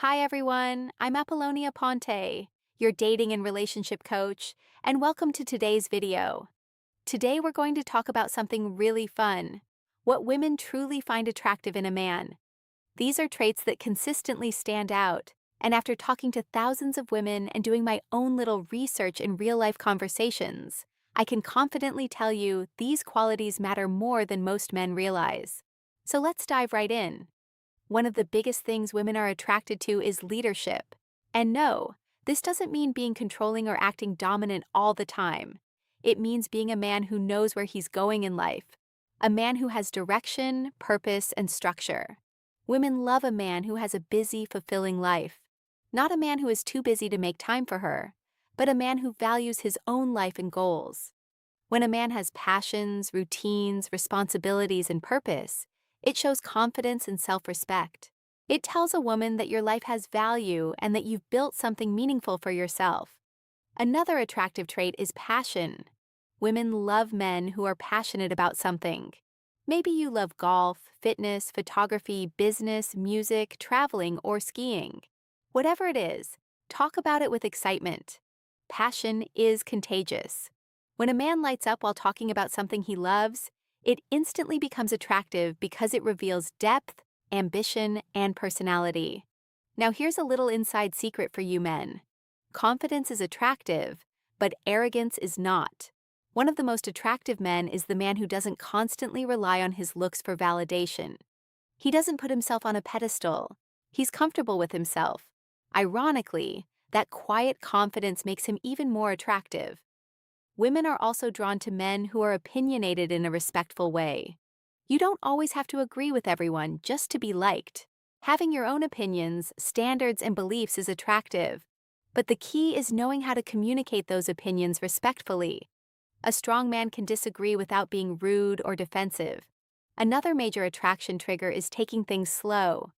Hi everyone, I'm Apollonia Ponte, your dating and relationship coach, and welcome to today's video. Today we're going to talk about something really fun: what women truly find attractive in a man. These are traits that consistently stand out, and after talking to thousands of women and doing my own little research in real-life conversations, I can confidently tell you these qualities matter more than most men realize. So let's dive right in. One of the biggest things women are attracted to is leadership. And no, this doesn't mean being controlling or acting dominant all the time. It means being a man who knows where he's going in life, a man who has direction, purpose, and structure. Women love a man who has a busy, fulfilling life. Not a man who is too busy to make time for her, but a man who values his own life and goals. When a man has passions, routines, responsibilities, and purpose, it shows confidence and self-respect. It tells a woman that your life has value and that you've built something meaningful for yourself. Another attractive trait is passion. Women love men who are passionate about something. Maybe you love golf, fitness, photography, business, music, traveling, or skiing. Whatever it is, talk about it with excitement. Passion is contagious. When a man lights up while talking about something he loves, it instantly becomes attractive because it reveals depth, ambition, and personality. Now here's a little inside secret for you men. Confidence is attractive, but arrogance is not. One of the most attractive men is the man who doesn't constantly rely on his looks for validation. He doesn't put himself on a pedestal. He's comfortable with himself. Ironically, that quiet confidence makes him even more attractive. Women are also drawn to men who are opinionated in a respectful way. You don't always have to agree with everyone just to be liked. Having your own opinions, standards, and beliefs is attractive, but the key is knowing how to communicate those opinions respectfully. A strong man can disagree without being rude or defensive. Another major attraction trigger is taking things slow.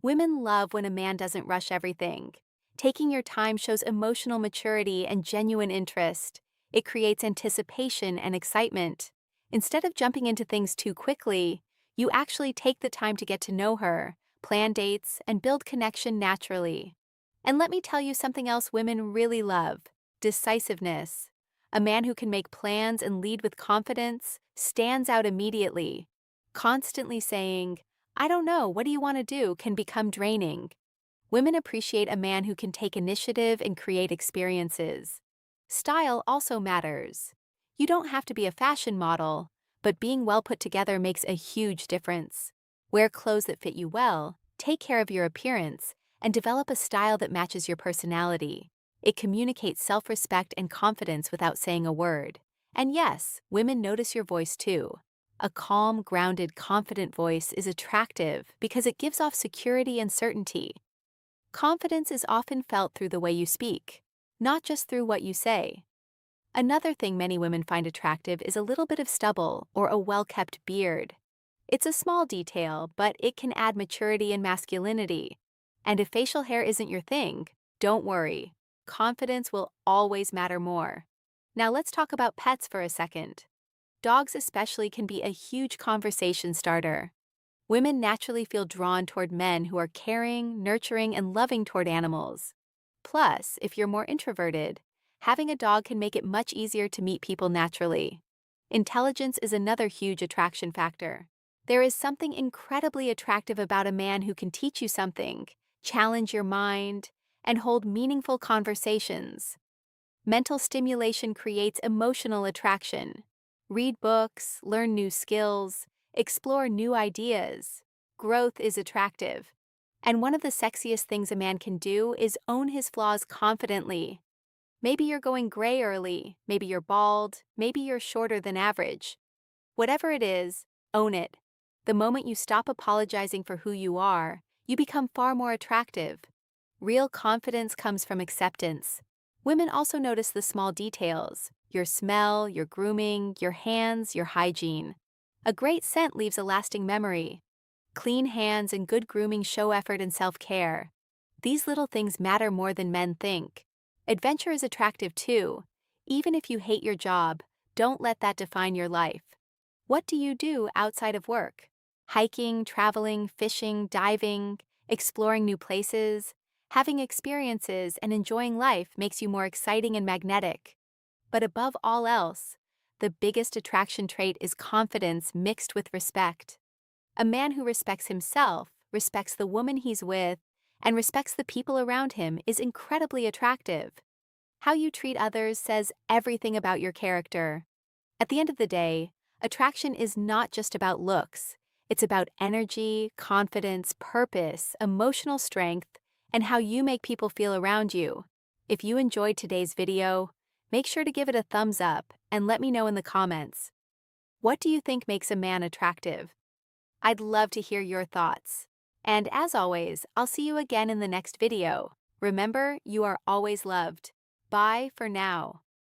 Women love when a man doesn't rush everything. Taking your time shows emotional maturity and genuine interest. It creates anticipation and excitement. Instead of jumping into things too quickly, you actually take the time to get to know her, plan dates, and build connection naturally. And let me tell you something else women really love: decisiveness. A man who can make plans and lead with confidence stands out immediately. Constantly saying, "I don't know, what do you want to do?" can become draining. Women appreciate a man who can take initiative and create experiences. Style also matters. You don't have to be a fashion model, but being well put together makes a huge difference. Wear clothes that fit you well, take care of your appearance, and develop a style that matches your personality. It communicates self-respect and confidence without saying a word. And yes, women notice your voice too. A calm, grounded, confident voice is attractive because it gives off security and certainty. Confidence is often felt through the way you speak, not just through what you say. Another thing many women find attractive is a little bit of stubble or a well-kept beard. It's a small detail, but it can add maturity and masculinity. And if facial hair isn't your thing, don't worry. Confidence will always matter more. Now let's talk about pets for a second. Dogs especially can be a huge conversation starter. Women naturally feel drawn toward men who are caring, nurturing, and loving toward animals. Plus, if you're more introverted, having a dog can make it much easier to meet people naturally. Intelligence is another huge attraction factor. There is something incredibly attractive about a man who can teach you something, challenge your mind, and hold meaningful conversations. Mental stimulation creates emotional attraction. Read books, learn new skills, explore new ideas. Growth is attractive. And one of the sexiest things a man can do is own his flaws confidently. Maybe you're going gray early, maybe you're bald, maybe you're shorter than average. Whatever it is, own it. The moment you stop apologizing for who you are, you become far more attractive. Real confidence comes from acceptance. Women also notice the small details: your smell, your grooming, your hands, your hygiene. A great scent leaves a lasting memory. Clean hands and good grooming show effort and self-care. These little things matter more than men think. Adventure is attractive too. Even if you hate your job, don't let that define your life. What do you do outside of work? Hiking, traveling, fishing, diving, exploring new places. Having experiences and enjoying life makes you more exciting and magnetic. But above all else, the biggest attraction trait is confidence mixed with respect. A man who respects himself, respects the woman he's with, and respects the people around him is incredibly attractive. How you treat others says everything about your character. At the end of the day, attraction is not just about looks. It's about energy, confidence, purpose, emotional strength, and how you make people feel around you. If you enjoyed today's video, make sure to give it a thumbs up and let me know in the comments. What do you think makes a man attractive? I'd love to hear your thoughts. And as always, I'll see you again in the next video. Remember, you are always loved. Bye for now.